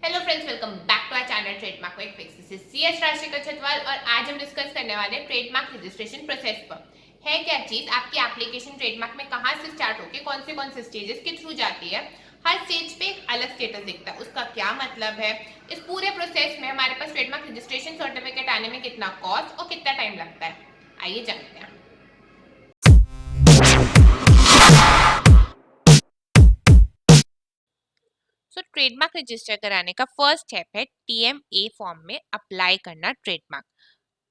Hello friends, welcome back to our channel trademark quick fix. This is CS Rashika Chhatwal और आज हम discuss करने वाले हैं ट्रेडमार्क रजिस्ट्रेशन प्रोसेस पर। है क्या चीज, आपकी एप्लीकेशन ट्रेडमार्क में कहां से स्टार्ट होकर कौन से स्टेजेस के थ्रू जाती है। हर स्टेज पे एक अलग स्टेटस दिखता है, उसका क्या मतलब है। इस पूरे प्रोसेस में हमारे पास ट्रेडमार्क रजिस्ट्रेशन सर्टिफिकेट आने में कितना कॉस्ट और कितना टाइम लगता है, आइए जानते हैं। सो ट्रेडमार्क रजिस्टर कराने का फर्स्ट स्टेप है टीएमए फॉर्म में अप्लाई करना ट्रेडमार्क।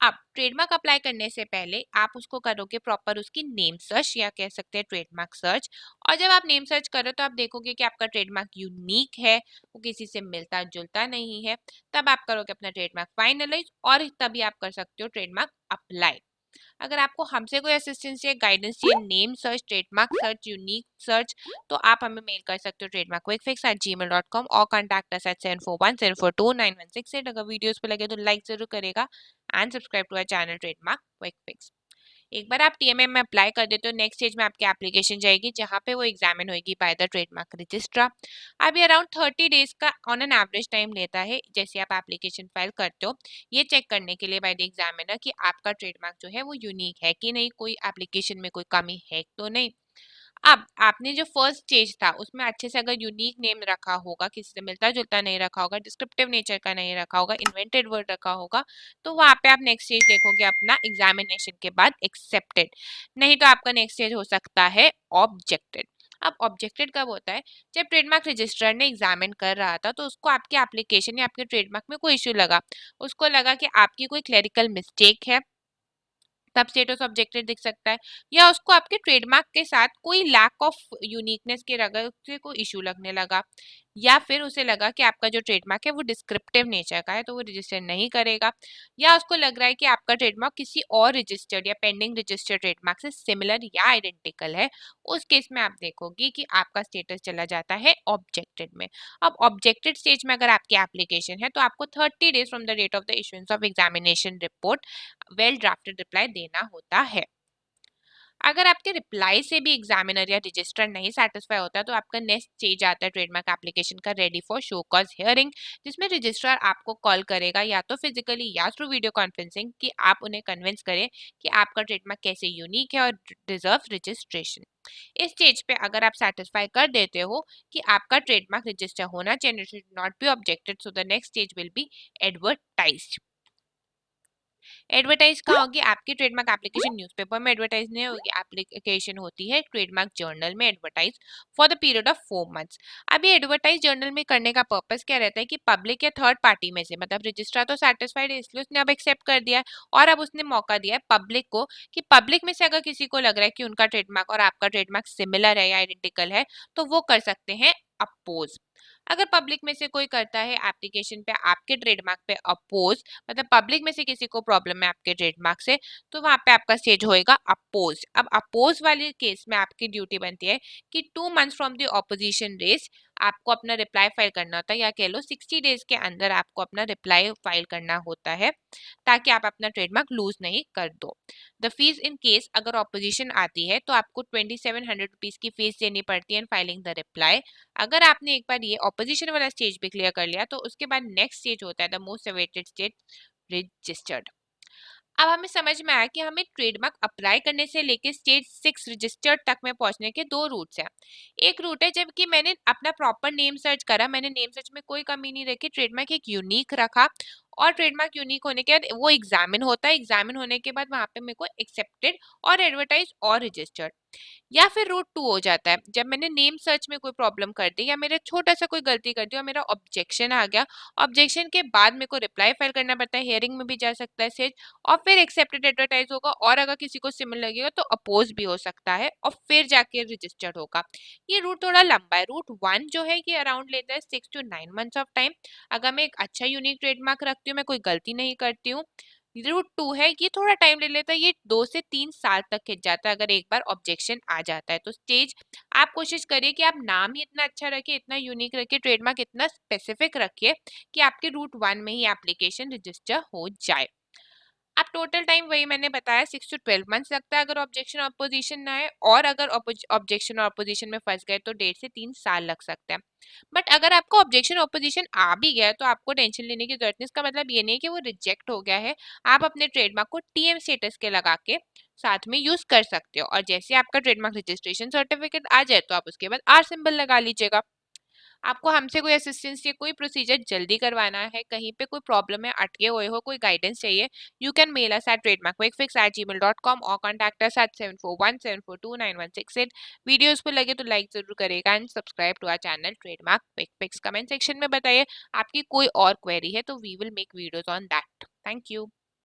अब ट्रेडमार्क अप्लाई करने से पहले आप उसको करोगे प्रॉपर उसकी नेम सर्च या कह सकते हैं ट्रेडमार्क सर्च। और जब आप नेम सर्च करो तो आप देखोगे कि आपका ट्रेडमार्क यूनिक है, वो किसी से मिलता जुलता नहीं है। तब आप करोगे अपना ट्रेडमार्क फाइनलाइज और तभी आप कर सकते हो ट्रेडमार्क अप्लाई। अगर आपको हमसे कोई असिस्टेंस चाहिए, गाइडेंस चाहिए, name search, trademark search, unique search, तो आप हमें मेल कर सकते हो trademarkquickfix@gmail.com और कॉन्टैक्ट अस एट 7417429168। अगर वीडियोस पे लगे तो लाइक जरूर करेगा and subscribe to our channel trademark quick fix. एक बार आप टीएमएम में अप्लाई कर देते हो, नेक्स्ट स्टेज में आपकी एप्लीकेशन जाएगी जहां पे वो एग्जामिन होगी बाय द ट्रेडमार्क रजिस्ट्रार। अब ये अराउंड 30 डेज का ऑन एन एवरेज टाइम लेता है जैसे आप एप्लीकेशन फाइल करते हो, ये चेक करने के लिए बाय द एग्जामिनर कि आपका ट्रेडमार्क जो है वो यूनिक है कि नहीं, कोई एप्लीकेशन में कोई कमी है तो नहीं। अब आपने जो फर्स्ट स्टेज था उसमें अच्छे से अगर यूनिक नेम रखा होगा, किसी से मिलता जुलता नहीं रखा होगा, डिस्क्रिप्टिव नेचर का नहीं रखा होगा, इन्वेंटेड वर्ड रखा होगा, तो वहां पे आप नेक्स्ट स्टेज देखोगे अपना एग्जामिनेशन के बाद एक्सेप्टेड। नहीं तो आपका नेक्स्ट स्टेज हो सकता है ऑब्जेक्टेड। अब ऑब्जेक्टेड कब होता है? जब ट्रेडमार्क रजिस्ट्रार ने एग्जामिन कर रहा था तो उसको आपकी एप्लीकेशन या आपके ट्रेडमार्क में कोई इश्यू लगा, उसको लगा कि आपकी कोई क्लेरिकल मिस्टेक है, तब स्टेटस ऑब्जेक्टेड दिख सकता है। या उसको आपके ट्रेडमार्क के साथ कोई लैक ऑफ यूनिकनेस के अगर उसे कोई इशू लगने लगा, या फिर उसे लगा कि आपका जो ट्रेडमार्क है वो डिस्क्रिप्टिव नेचर का है तो वो रजिस्टर नहीं करेगा, या उसको लग रहा है कि आपका ट्रेडमार्क किसी और रजिस्टर्ड या पेंडिंग रजिस्टर्ड ट्रेडमार्क से सिमिलर या आइडेंटिकल है, उस केस में आप देखोगे कि आपका स्टेटस चला जाता है ऑब्जेक्टेड में। अब ऑब्जेक्टेड स्टेज में अगर आपकी एप्लीकेशन है तो आपको 30 days from the date of the issuance of examination report well drafted reply देना होता है। अगर आपके रिप्लाई से भी एग्जामिनर या रजिस्ट्रार नहीं सेटिस्फाई होता तो आपका नेक्स्ट स्टेज आता है ट्रेडमार्क एप्लीकेशन का ready for show cause hearing, जिसमें रजिस्ट्रार आपको कॉल करेगा या तो फिजिकली या थ्रू वीडियो कॉन्फ्रेंसिंग कि आप उन्हें कन्विंस करें कि आपका ट्रेडमार्क कैसे यूनिक है और डिजर्व रजिस्ट्रेशन। इस स्टेज पे अगर आप सेटिस्फाई कर देते हो कि आपका ट्रेडमार्क रजिस्टर होना चाहिए, should not be objected, so the next stage will be advertised. Advertise कहाँ होगी? आपकी ट्रेडमार्क एप्लीकेशन न्यूज़पेपर में एडवर्टाइज नहीं होगी, एप्लीकेशन होती है ट्रेडमार्क जर्नल में advertise for the period of 4 months. अब ये एडवर्टाइज जर्नल में करने का पर्पस क्या रहता है कि पब्लिक या थर्ड पार्टी में से, मतलब रजिस्ट्रार तो सेटिस्फाइड है इसलिए उसने अब एक्सेप्ट कर दिया है, और अब उसने मौका दिया है पब्लिक को कि पब्लिक में से अगर किसी को लग रहा है कि उनका ट्रेडमार्क और आपका ट्रेडमार्क सिमिलर है या आइडेंटिकल है तो वो कर सकते हैं अपोज। अगर पब्लिक में से कोई करता है एप्लीकेशन पे आपके ट्रेडमार्क पे अपोज, मतलब पब्लिक में से किसी को प्रॉब्लम है आपके ट्रेडमार्क से, तो वहां पे आपका स्टेज होएगा अपोज। अब अपोज वाले केस में आपकी ड्यूटी बनती है कि 2 months from the opposition race आपको अपना रिप्लाई फाइल करना होता है, या कह लो 60 डेज के अंदर आपको अपना रिप्लाई फाइल करना होता है ताकि आप अपना ट्रेडमार्क लूज नहीं कर दो। द फीस इन केस अगर ऑपोजिशन आती है तो आपको 2700 रुपीज की फीस देनी पड़ती है इन फाइलिंग द रिप्लाई। अगर आपने एक बार ये ऑपोजिशन वाला स्टेज भी क्लियर कर लिया तो उसके बाद नेक्स्ट स्टेज होता है the most awaited stage, registered. अब हमें समझ में आया कि हमें ट्रेडमार्क अप्लाई करने से लेके स्टेज 6 रजिस्टर्ड तक में पहुंचने के दो रूट्स हैं। एक रूट है जबकि मैंने अपना प्रॉपर नेम सर्च करा, मैंने नेम सर्च में कोई कमी नहीं रखी, ट्रेडमार्क एक यूनिक रखा, और ट्रेडमार्क यूनिक होने के बाद वो एग्जामिन होता है, एग्जामिन होने के बाद वहां पे मेरे को एक्सेप्टेड और एडवर्टाइज और रजिस्टर्ड। या फिर रूट 2 हो जाता है जब मैंने नेम सर्च में कोई प्रॉब्लम कर दी या मेरे छोटा सा कोई गलती कर दी और मेरा ऑब्जेक्शन आ गया, ऑब्जेक्शन के बाद मेरे को रिप्लाई फाइल करना पड़ता है, हियरिंग में भी जा सकता है सेज, और फिर एक्सेप्टेड एडवर्टाइज होगा, और अगर किसी को सिमिलर लगेगा तो अपोज भी हो सकता है और फिर जाके रजिस्टर्ड होगा। ये रूट थोड़ा लंबा है। रूट 1 जो है ये अराउंड लेता है 6 to 9 मंथ्स ऑफ टाइम, अगर मैं एक अच्छा यूनिक ट्रेडमार्क रखती हूँ, मैं कोई गलती नहीं करती हूँ। रूट 2 है ये थोड़ा टाइम ले लेता है, ये 2 से 3 साल तक खिंच जाता है अगर एक बार ऑब्जेक्शन आ जाता है तो। स्टेज आप कोशिश करिए कि आप नाम ही इतना अच्छा रखिए, इतना यूनिक रखिए, ट्रेडमार्क इतना स्पेसिफिक रखिए कि आपके रूट 1 में ही एप्लीकेशन रजिस्टर हो जाए। अब टोटल टाइम वही मैंने बताया 6 to 12 मंथ्स लगता है अगर ऑब्जेक्शन और अपोजिशन ना है, और अगर ऑब्जेक्शन और अपोजिशन में फंस गए तो 1.5 से 3 साल लग सकते हैं। बट अगर आपको ऑब्जेक्शन ऑपोजिशन आ भी गया है तो आपको टेंशन लेने की जरूरत नहीं। इसका मतलब ये नहीं है कि वो रिजेक्ट हो गया है। आप अपने ट्रेडमार्क को टीएम स्टेटस के लगा के साथ में यूज कर सकते हो, और जैसे आपका ट्रेडमार्क रजिस्ट्रेशन सर्टिफिकेट आ जाए तो आप उसके बाद आर सिंबल लगा लीजिएगा। आपको हमसे कोई असिस्टेंस या कोई प्रोसीजर जल्दी करवाना है, कहीं पे कोई प्रॉब्लम है, अटके हुए हो, कोई गाइडेंस चाहिए, you can mail us at trademarkquickfix@gmail.com और कॉन्टैक्ट अस एट 7417429168। वीडियो उसको लगे तो लाइक जरूर करेगा and subscribe to our channel trademark quick fix. Comment section में बताइए आपकी कोई और क्वेरी है तो we will make videos on that. Thank you.